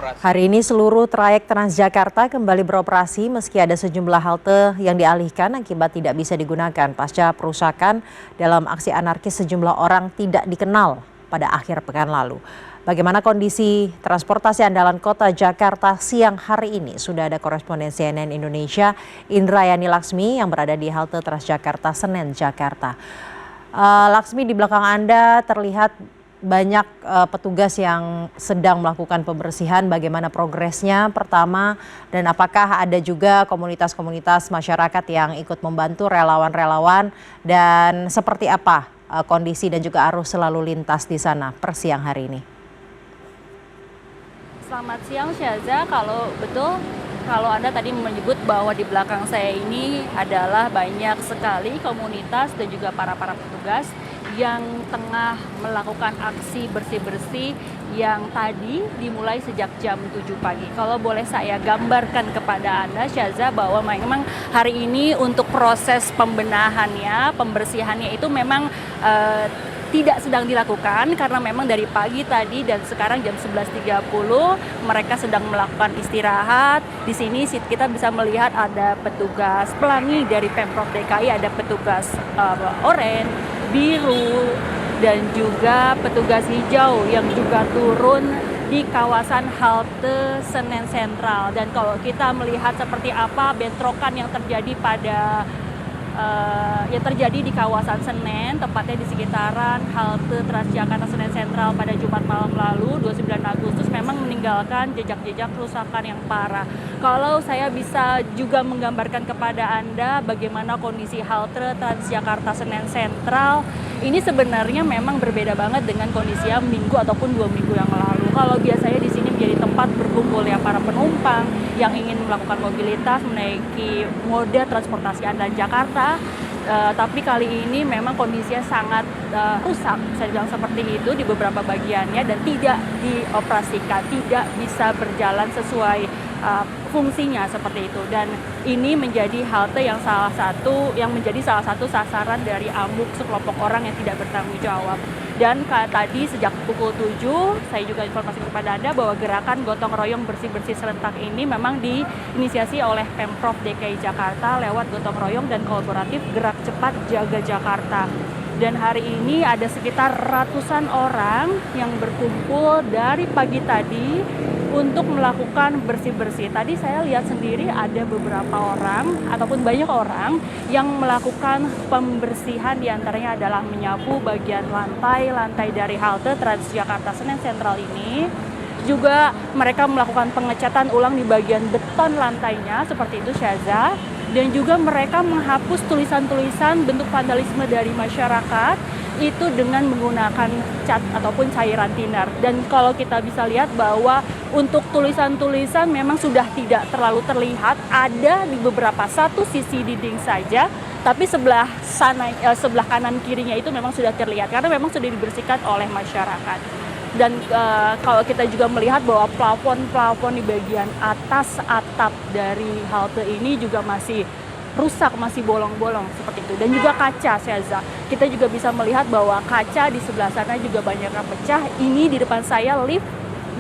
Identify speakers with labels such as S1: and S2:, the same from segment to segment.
S1: Hari ini seluruh trayek Transjakarta kembali beroperasi meski ada sejumlah halte yang dialihkan akibat tidak bisa digunakan pasca perusakan dalam aksi anarkis sejumlah orang tidak dikenal pada akhir pekan lalu. Bagaimana kondisi transportasi andalan kota Jakarta siang hari ini? Sudah ada koresponden CNN Indonesia Indrayani Laksmi yang berada di halte Transjakarta Senen, Jakarta. Laksmi, di belakang Anda terlihat banyak petugas yang sedang melakukan pembersihan. Bagaimana progresnya pertama, dan apakah ada juga komunitas-komunitas masyarakat yang ikut membantu, relawan-relawan, dan seperti apa kondisi dan juga arus selalu lintas di sana per siang hari ini?
S2: Selamat siang Syaza, kalau Anda tadi menyebut bahwa di belakang saya ini adalah banyak sekali komunitas dan juga para petugas yang tengah melakukan aksi bersih-bersih yang tadi dimulai sejak jam 7 pagi. Kalau boleh saya gambarkan kepada Anda, Syaza, bahwa memang hari ini untuk proses pembersihannya itu memang tidak sedang dilakukan karena memang dari pagi tadi dan sekarang jam 11.30 mereka sedang melakukan istirahat. Di sini kita bisa melihat ada petugas pelangi dari Pemprov DKI, ada petugas oranye, biru, dan juga petugas hijau yang juga turun di kawasan halte Senen Sentral. Dan kalau kita melihat seperti apa bentrokan yang terjadi di kawasan Senen, tepatnya di sekitaran halte Transjakarta Senen Sentral pada Jumat malam lalu 29 Agustus memang meninggalkan jejak-jejak kerusakan yang parah. Kalau saya bisa juga menggambarkan kepada Anda bagaimana kondisi halte Transjakarta Senen Sentral, ini sebenarnya memang berbeda banget dengan kondisi minggu ataupun 2 minggu yang lalu. Kalau biasanya di sini menjadi tempat berkumpulnya para penumpang yang ingin melakukan mobilitas menaiki moda transportasi andalan Jakarta, tapi kali ini memang kondisinya sangat rusak, saya bilang seperti itu, di beberapa bagiannya dan tidak dioperasikan, tidak bisa berjalan sesuai fungsinya seperti itu. Dan ini menjadi halte yang menjadi salah satu sasaran dari amuk sekelompok orang yang tidak bertanggung jawab. Dan tadi sejak pukul 7, saya juga informasi kepada Anda bahwa gerakan gotong royong bersih-bersih serentak ini memang diinisiasi oleh Pemprov DKI Jakarta lewat gotong royong dan kolaboratif Gerak Cepat Jaga Jakarta. Dan hari ini ada sekitar ratusan orang yang berkumpul dari pagi tadi untuk melakukan bersih-bersih. Tadi saya lihat sendiri ada beberapa orang ataupun banyak orang yang melakukan pembersihan, diantaranya adalah menyapu bagian lantai dari halte Transjakarta Senen Sentral ini. Juga mereka melakukan pengecatan ulang di bagian beton lantainya seperti itu, Syaza. Dan juga mereka menghapus tulisan-tulisan bentuk vandalisme dari masyarakat itu dengan menggunakan cat ataupun cairan thinner. Dan kalau kita bisa lihat bahwa untuk tulisan-tulisan memang sudah tidak terlalu terlihat, ada di beberapa satu sisi dinding saja, tapi sebelah kanan kirinya itu memang sudah terlihat karena memang sudah dibersihkan oleh masyarakat. Dan kalau kita juga melihat bahwa plafon di bagian atas atap dari halte ini juga masih rusak, masih bolong-bolong seperti itu. Dan juga kaca, Syaza. Kita juga bisa melihat bahwa kaca di sebelah sana juga banyak yang pecah. Ini di depan saya lift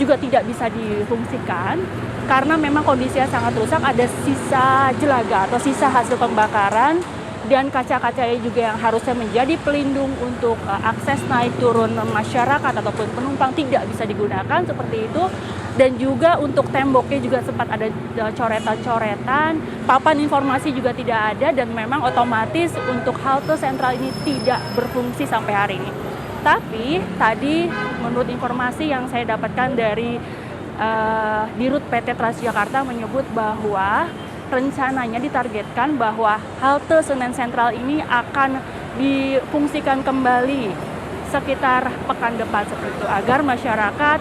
S2: juga tidak bisa difungsikan karena memang kondisinya sangat rusak. Ada sisa jelaga atau sisa hasil pembakaran. Dan kaca-kacanya juga yang harusnya menjadi pelindung untuk akses naik turun masyarakat ataupun penumpang tidak bisa digunakan seperti itu. Dan juga untuk temboknya juga sempat ada coretan-coretan, papan informasi juga tidak ada, dan memang otomatis untuk halte sentral ini tidak berfungsi sampai hari ini. Tapi tadi menurut informasi yang saya dapatkan dari Dirut PT Transjakarta menyebut bahwa rencananya ditargetkan bahwa halte Senen Sentral ini akan difungsikan kembali sekitar pekan depan seperti itu, agar masyarakat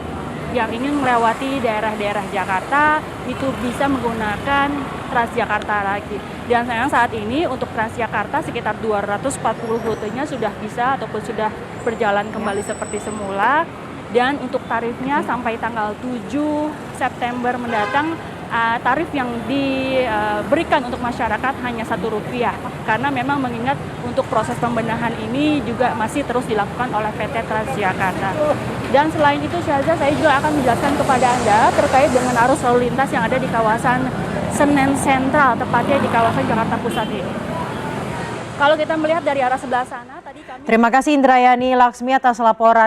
S2: yang ingin melewati daerah-daerah Jakarta itu bisa menggunakan Transjakarta lagi. Dan sayang saat ini untuk Transjakarta sekitar 240 rutenya sudah bisa ataupun sudah berjalan kembali seperti semula. Dan untuk tarifnya sampai tanggal 7 September mendatang tarif yang diberikan untuk masyarakat hanya Rp1 karena memang mengingat untuk proses pembenahan ini juga masih terus dilakukan oleh PT Transjakarta. Dan selain itu Syaza, saya juga akan menjelaskan kepada Anda terkait dengan arus lalu lintas yang ada di kawasan Senen Sentral, tepatnya di kawasan Jakarta Pusat ini. Kalau kita melihat dari arah sebelah sana, tadi kami...
S1: Terima kasih Indrayani Laksmi atas laporan